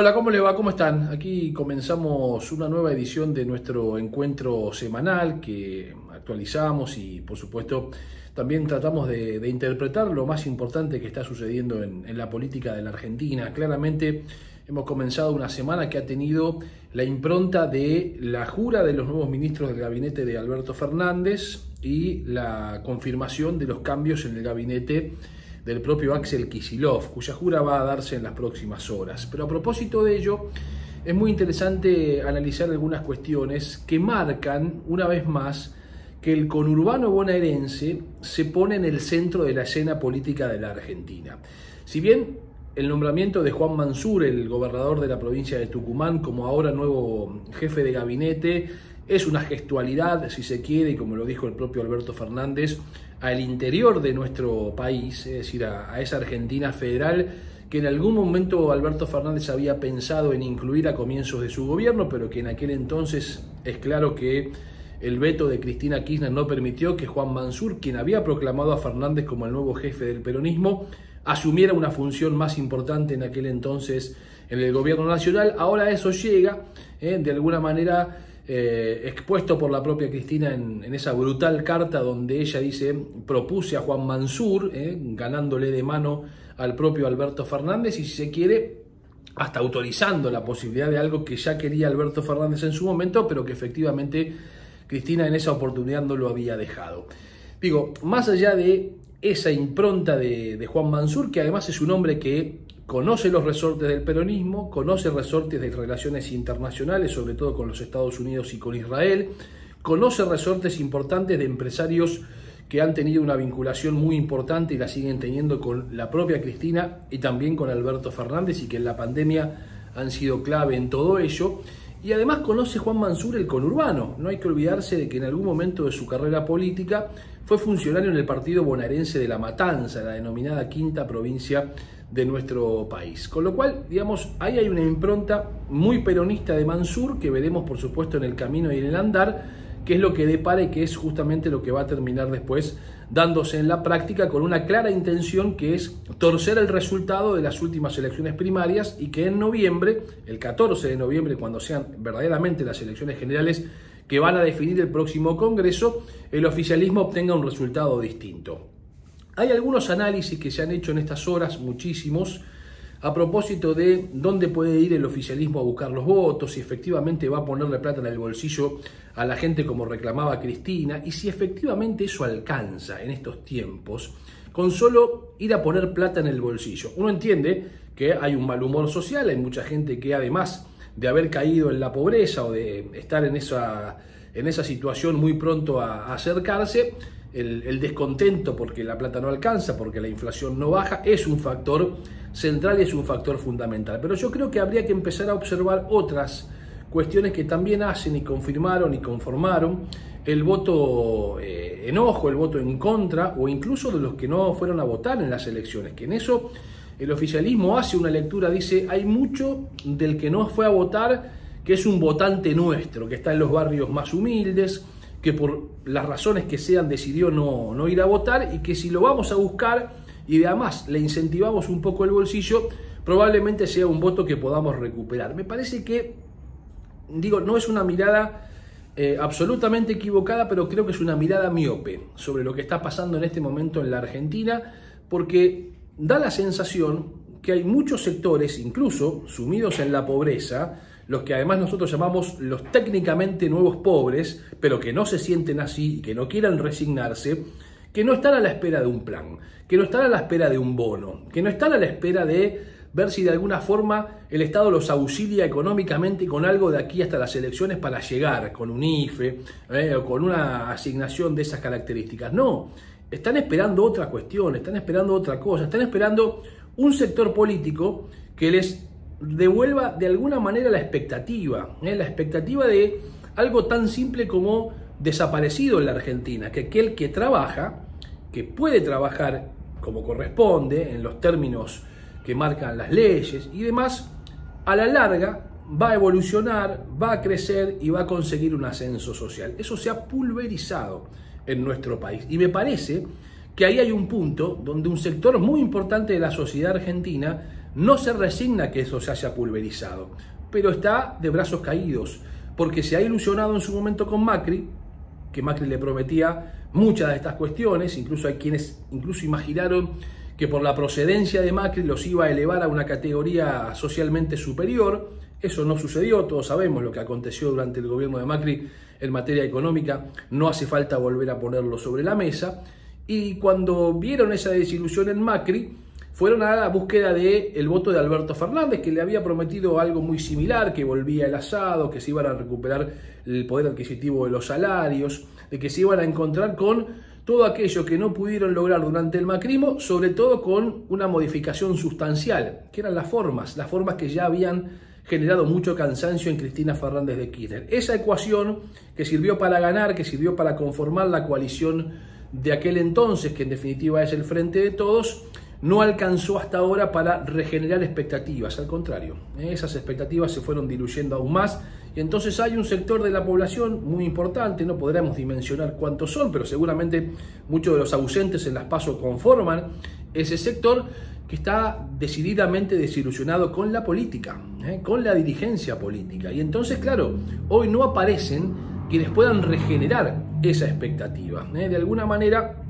Hola, ¿cómo le va? ¿Cómo están? Aquí comenzamos una nueva edición de nuestro encuentro semanal que actualizamos y, por supuesto, también tratamos de interpretar lo más importante que está sucediendo en la política de la Argentina. Claramente hemos comenzado una semana que ha tenido la impronta de la jura de los nuevos ministros del gabinete de Alberto Fernández y la confirmación de los cambios en el gabinete del propio Axel Kicillof, cuya jura va a darse en las próximas horas. Pero a propósito de ello, es muy interesante analizar algunas cuestiones que marcan, una vez más, que el conurbano bonaerense se pone en el centro de la escena política de la Argentina. Si bien el nombramiento de Juan Mansur, el gobernador de la provincia de Tucumán, como ahora nuevo jefe de gabinete, es una gestualidad, si se quiere, y como lo dijo el propio Alberto Fernández, al interior de nuestro país, es decir, a esa Argentina federal que en algún momento Alberto Fernández había pensado en incluir a comienzos de su gobierno, pero que en aquel entonces es claro que el veto de Cristina Kirchner no permitió que Juan Mansur, quien había proclamado a Fernández como el nuevo jefe del peronismo, asumiera una función más importante en aquel entonces en el gobierno nacional. Ahora eso llega, de alguna manera, expuesto por la propia Cristina en esa brutal carta donde ella dice: propuse a Juan Mansur, ganándole de mano al propio Alberto Fernández, y si se quiere, hasta autorizando la posibilidad de algo que ya quería Alberto Fernández en su momento, pero que efectivamente Cristina en esa oportunidad no lo había dejado. Digo, más allá de esa impronta de Juan Mansur, que además es un hombre que conoce los resortes del peronismo, conoce resortes de relaciones internacionales, sobre todo con los Estados Unidos y con Israel, conoce resortes importantes de empresarios que han tenido una vinculación muy importante y la siguen teniendo con la propia Cristina y también con Alberto Fernández, y que en la pandemia han sido clave en todo ello. Y además conoce Juan Mansur el conurbano. No hay que olvidarse de que en algún momento de su carrera política fue funcionario en el partido bonaerense de La Matanza, la denominada quinta provincia de nuestro país. Con lo cual, digamos, ahí hay una impronta muy peronista de Mansur que veremos, por supuesto, en el camino y en el andar, que es lo que depara y que es justamente lo que va a terminar después dándose en la práctica, con una clara intención que es torcer el resultado de las últimas elecciones primarias y que en noviembre, el 14 de noviembre, cuando sean verdaderamente las elecciones generales que van a definir el próximo Congreso, el oficialismo obtenga un resultado distinto. Hay algunos análisis que se han hecho en estas horas, muchísimos, a propósito de dónde puede ir el oficialismo a buscar los votos, si efectivamente va a ponerle plata en el bolsillo a la gente como reclamaba Cristina, y si efectivamente eso alcanza en estos tiempos con solo ir a poner plata en el bolsillo. Uno entiende que hay un mal humor social, hay mucha gente que, además de haber caído en la pobreza o de estar en esa situación muy pronto a acercarse, el descontento porque la plata no alcanza, porque la inflación no baja, es un factor central y es un factor fundamental. Pero yo creo que habría que empezar a observar otras cuestiones que también hacen y confirmaron y conformaron el voto enojo, el voto en contra, o incluso de los que no fueron a votar en las elecciones, que en eso el oficialismo hace una lectura, dice: hay mucho del que no fue a votar que es un votante nuestro, que está en los barrios más humildes, que por las razones que sean decidió no ir a votar, y que si lo vamos a buscar y además le incentivamos un poco el bolsillo, probablemente sea un voto que podamos recuperar. Me parece que, digo, no es una mirada absolutamente equivocada, pero creo que es una mirada miope sobre lo que está pasando en este momento en la Argentina, porque da la sensación que hay muchos sectores, incluso sumidos en la pobreza, los que además nosotros llamamos los técnicamente nuevos pobres, pero que no se sienten así, que no quieran resignarse, que no están a la espera de un plan, que no están a la espera de un bono, que no están a la espera de ver si de alguna forma el Estado los auxilia económicamente con algo de aquí hasta las elecciones para llegar, con un IFE o con una asignación de esas características. No, están esperando otra cuestión, están esperando otra cosa, están esperando un sector político que les devuelva de alguna manera la expectativa de algo tan simple como desaparecido en la Argentina, que aquel que trabaja, que puede trabajar como corresponde, en los términos que marcan las leyes y demás, a la larga va a evolucionar, va a crecer y va a conseguir un ascenso social. Eso se ha pulverizado en nuestro país, y me parece que ahí hay un punto donde un sector muy importante de la sociedad argentina no se resigna que eso se haya pulverizado, pero está de brazos caídos, porque se ha ilusionado en su momento con Macri, que Macri le prometía muchas de estas cuestiones. Incluso hay quienes imaginaron que por la procedencia de Macri los iba a elevar a una categoría socialmente superior. Eso no sucedió, todos sabemos lo que aconteció durante el gobierno de Macri en materia económica, no hace falta volver a ponerlo sobre la mesa. Y cuando vieron esa desilusión en Macri, fueron a la búsqueda del voto de Alberto Fernández, que le había prometido algo muy similar, que volvía el asado, que se iban a recuperar el poder adquisitivo de los salarios, de que se iban a encontrar con todo aquello que no pudieron lograr durante el macrismo, sobre todo con una modificación sustancial, que eran las formas que ya habían generado mucho cansancio en Cristina Fernández de Kirchner. Esa ecuación que sirvió para ganar, que sirvió para conformar la coalición de aquel entonces, que en definitiva es el Frente de Todos, no alcanzó hasta ahora para regenerar expectativas. Al contrario, esas expectativas se fueron diluyendo aún más, y entonces hay un sector de la población muy importante, no podremos dimensionar cuántos son, pero seguramente muchos de los ausentes en las PASO conforman ese sector, que está decididamente desilusionado con la política, con la dirigencia política. Y entonces, claro, hoy no aparecen quienes puedan regenerar esa expectativa. De alguna manera,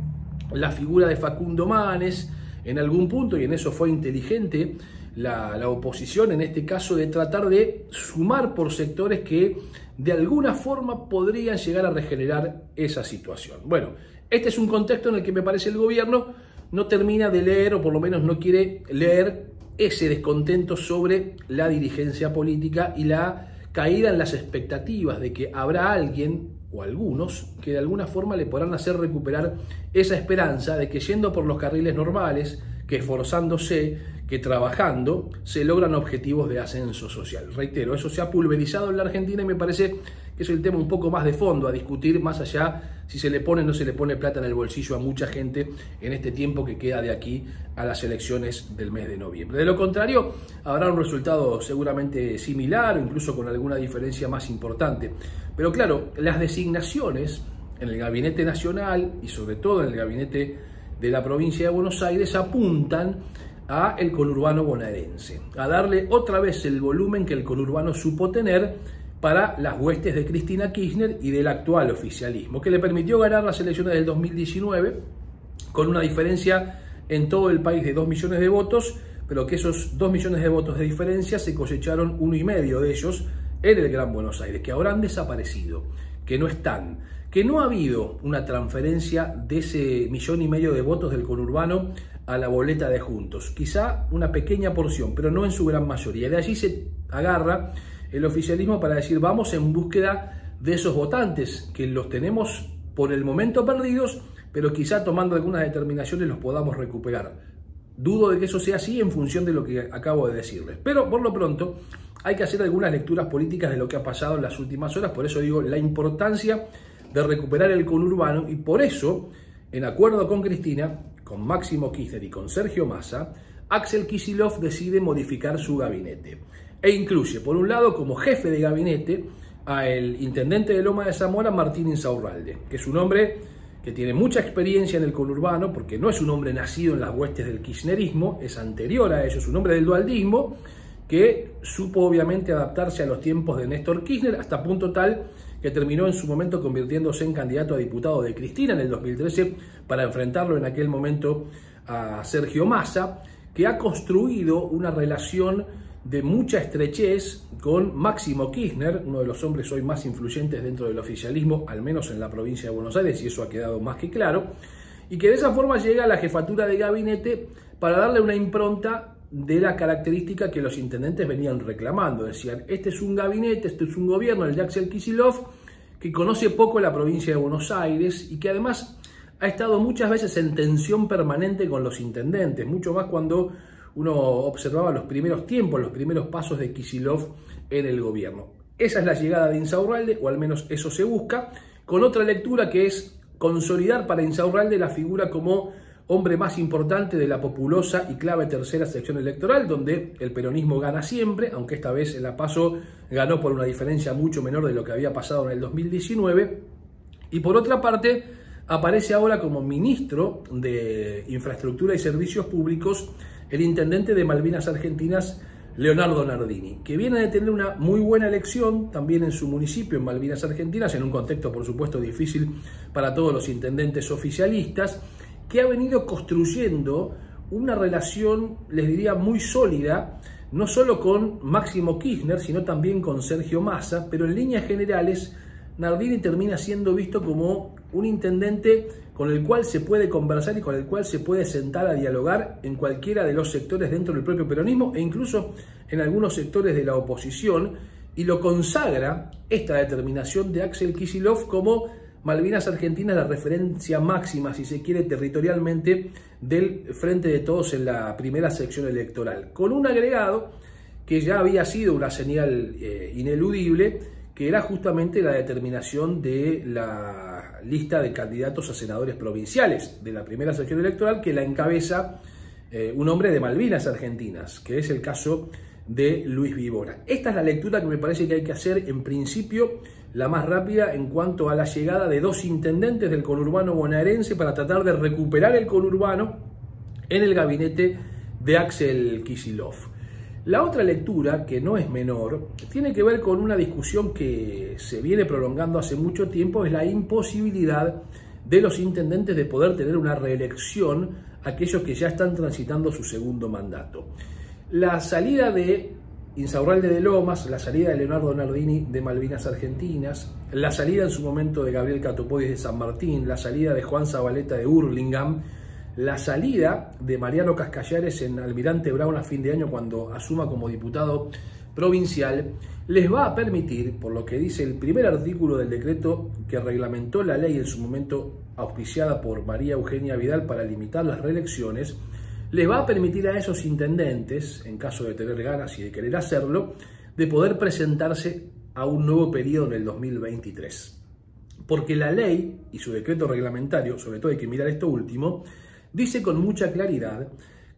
la figura de Facundo Manes, en algún punto, y en eso fue inteligente la oposición, en este caso, de tratar de sumar por sectores que de alguna forma podrían llegar a regenerar esa situación. Bueno, este es un contexto en el que me parece el gobierno no termina de leer, o por lo menos no quiere leer, ese descontento sobre la dirigencia política y la caída en las expectativas de que habrá alguien o algunos que de alguna forma le podrán hacer recuperar esa esperanza de que yendo por los carriles normales, que esforzándose, que trabajando, se logran objetivos de ascenso social. Reitero, eso se ha pulverizado en la Argentina y me parece que es el tema un poco más de fondo a discutir, más allá si se le pone o no se le pone plata en el bolsillo a mucha gente en este tiempo que queda de aquí a las elecciones del mes de noviembre. De lo contrario, habrá un resultado seguramente similar o incluso con alguna diferencia más importante. Pero claro, las designaciones en el Gabinete Nacional y sobre todo en el Gabinete de la provincia de Buenos Aires apuntan a el conurbano bonaerense, a darle otra vez el volumen que el conurbano supo tener para las huestes de Cristina Kirchner y del actual oficialismo, que le permitió ganar las elecciones del 2019 con una diferencia en todo el país de 2 millones de votos, pero que esos 2 millones de votos de diferencia se cosecharon 1,5 de ellos en el Gran Buenos Aires, que ahora han desaparecido, que no están, que no ha habido una transferencia de ese 1,5 millones de votos del conurbano a la boleta de Juntos. Quizá una pequeña porción, pero no en su gran mayoría. De allí se agarra el oficialismo para decir, vamos en búsqueda de esos votantes, que los tenemos por el momento perdidos, pero quizá tomando algunas determinaciones los podamos recuperar. Dudo de que eso sea así en función de lo que acabo de decirles. Pero por lo pronto hay que hacer algunas lecturas políticas de lo que ha pasado en las últimas horas. Por eso digo la importancia de recuperar el conurbano, y por eso, en acuerdo con Cristina, con Máximo Kirchner y con Sergio Massa, Axel Kicillof decide modificar su gabinete e incluye, por un lado, como jefe de gabinete al intendente de Loma de Zamora, Martín Insaurralde, que es un hombre que tiene mucha experiencia en el conurbano, porque no es un hombre nacido en las huestes del kirchnerismo, es anterior a ello, es un hombre del dualdismo, que supo obviamente adaptarse a los tiempos de Néstor Kirchner, hasta punto tal que terminó en su momento convirtiéndose en candidato a diputado de Cristina en el 2013 para enfrentarlo en aquel momento a Sergio Massa, que ha construido una relación de mucha estrechez con Máximo Kirchner, uno de los hombres hoy más influyentes dentro del oficialismo, al menos en la provincia de Buenos Aires, y eso ha quedado más que claro, y que de esa forma llega a la jefatura de gabinete para darle una impronta de la característica que los intendentes venían reclamando. Decían, este es un gabinete, este es un gobierno, el de Axel Kicillof, que conoce poco la provincia de Buenos Aires y que además ha estado muchas veces en tensión permanente con los intendentes, mucho más cuando uno observaba los primeros tiempos, los primeros pasos de Kicillof en el gobierno. Esa es la llegada de Insaurralde, o al menos eso se busca, con otra lectura que es consolidar para Insaurralde la figura como hombre más importante de la populosa y clave tercera sección electoral, donde el peronismo gana siempre, aunque esta vez en la PASO ganó por una diferencia mucho menor de lo que había pasado en el 2019. Y por otra parte, aparece ahora como ministro de Infraestructura y Servicios Públicos el intendente de Malvinas Argentinas, Leonardo Nardini, que viene de tener una muy buena elección también en su municipio, en Malvinas Argentinas, en un contexto por supuesto difícil para todos los intendentes oficialistas, que ha venido construyendo una relación, les diría, muy sólida, no solo con Máximo Kirchner, sino también con Sergio Massa, pero en líneas generales Nardini termina siendo visto como un intendente con el cual se puede conversar y con el cual se puede sentar a dialogar en cualquiera de los sectores dentro del propio peronismo e incluso en algunos sectores de la oposición, y lo consagra esta determinación de Axel Kicillof como Malvinas Argentinas, la referencia máxima, si se quiere, territorialmente del Frente de Todos en la primera sección electoral, con un agregado que ya había sido una señal ineludible, que era justamente la determinación de la lista de candidatos a senadores provinciales de la primera sección electoral, que la encabeza un hombre de Malvinas Argentinas, que es el caso de Luis Vivora. Esta es la lectura que me parece que hay que hacer, en principio, la más rápida en cuanto a la llegada de dos intendentes del conurbano bonaerense para tratar de recuperar el conurbano en el gabinete de Axel Kicillof. La otra lectura, que no es menor, tiene que ver con una discusión que se viene prolongando hace mucho tiempo, es la imposibilidad de los intendentes de poder tener una reelección, aquellos que ya están transitando su segundo mandato. La salida de Insaurralde de Lomas, la salida de Leonardo Nardini de Malvinas Argentinas, la salida en su momento de Gabriel Catopodis de San Martín, la salida de Juan Zabaleta de Hurlingham, la salida de Mariano Cascallares en Almirante Brown a fin de año cuando asuma como diputado provincial, les va a permitir, por lo que dice el primer artículo del decreto que reglamentó la ley en su momento auspiciada por María Eugenia Vidal para limitar las reelecciones, les va a permitir a esos intendentes, en caso de tener ganas y de querer hacerlo, de poder presentarse a un nuevo periodo en el 2023. Porque la ley y su decreto reglamentario, sobre todo hay que mirar esto último, dice con mucha claridad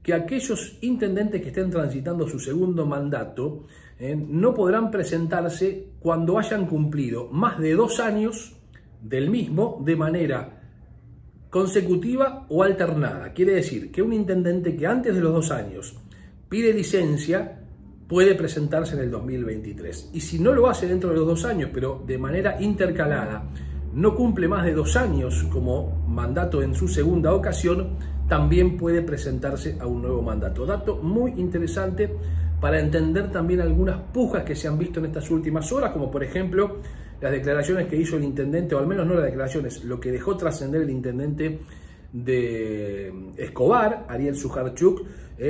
que aquellos intendentes que estén transitando su segundo mandato no podrán presentarse cuando hayan cumplido más de 2 años del mismo de manera consecutiva o alternada. Quiere decir que un intendente que antes de los 2 años pide licencia puede presentarse en el 2023. Y si no lo hace dentro de los 2 años, pero de manera intercalada, no cumple más de 2 años como mandato en su segunda ocasión, también puede presentarse a un nuevo mandato. Dato muy interesante para entender también algunas pujas que se han visto en estas últimas horas, como por ejemplo las declaraciones que hizo el intendente, o al menos no las declaraciones, lo que dejó trascender el intendente de Escobar, Ariel Sujarchuk,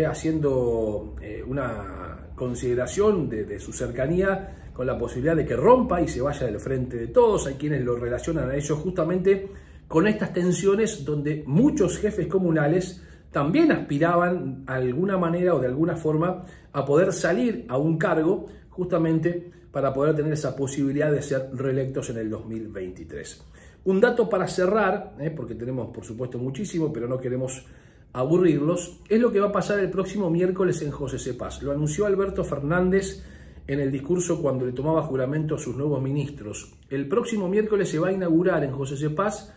haciendo una consideración de su cercanía con la posibilidad de que rompa y se vaya del Frente de Todos. Hay quienes lo relacionan a ello justamente con estas tensiones donde muchos jefes comunales también aspiraban a alguna manera o de alguna forma a poder salir a un cargo justamente para poder tener esa posibilidad de ser reelectos en el 2023. Un dato para cerrar, porque tenemos por supuesto muchísimo, pero no queremos aburrirlos, es lo que va a pasar el próximo miércoles en José C. Paz. Lo anunció Alberto Fernández en el discurso cuando le tomaba juramento a sus nuevos ministros. El próximo miércoles se va a inaugurar en José C. Paz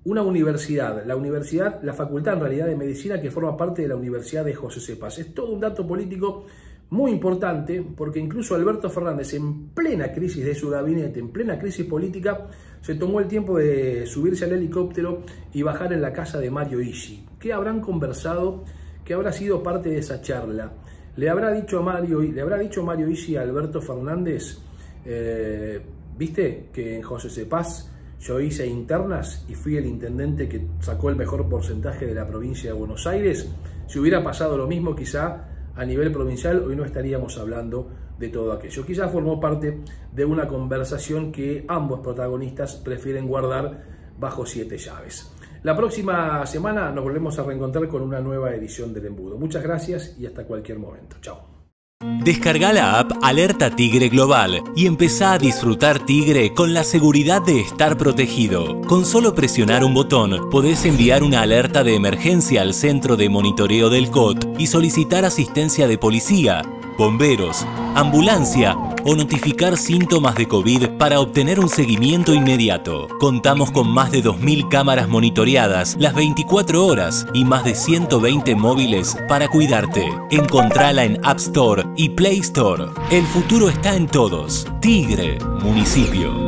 una universidad, la facultad en realidad de medicina que forma parte de la Universidad de José C. Paz. Es todo un dato político muy importante porque incluso Alberto Fernández, en plena crisis de su gabinete, en plena crisis política, se tomó el tiempo de subirse al helicóptero y bajar en la casa de Mario Ishi. ¿Qué habrán conversado? ¿Qué habrá sido parte de esa charla? Le habrá dicho Mario Ishi a Alberto Fernández, viste que en José C. Paz yo hice internas y fui el intendente que sacó el mejor porcentaje de la provincia de Buenos Aires. Si hubiera pasado lo mismo quizá a nivel provincial, hoy no estaríamos hablando de todo aquello. Quizás formó parte de una conversación que ambos protagonistas prefieren guardar bajo 7 llaves. La próxima semana nos volvemos a reencontrar con una nueva edición del Embudo. Muchas gracias y hasta cualquier momento. Chao. Descarga la app Alerta Tigre Global y empezá a disfrutar Tigre con la seguridad de estar protegido. Con solo presionar un botón, podés enviar una alerta de emergencia al centro de monitoreo del COT y solicitar asistencia de policía, bomberos, ambulancia o notificar síntomas de COVID para obtener un seguimiento inmediato. Contamos con más de 2.000 cámaras monitoreadas las 24 horas y más de 120 móviles para cuidarte. Encontrala en App Store y Play Store. El futuro está en todos. Tigre, municipio.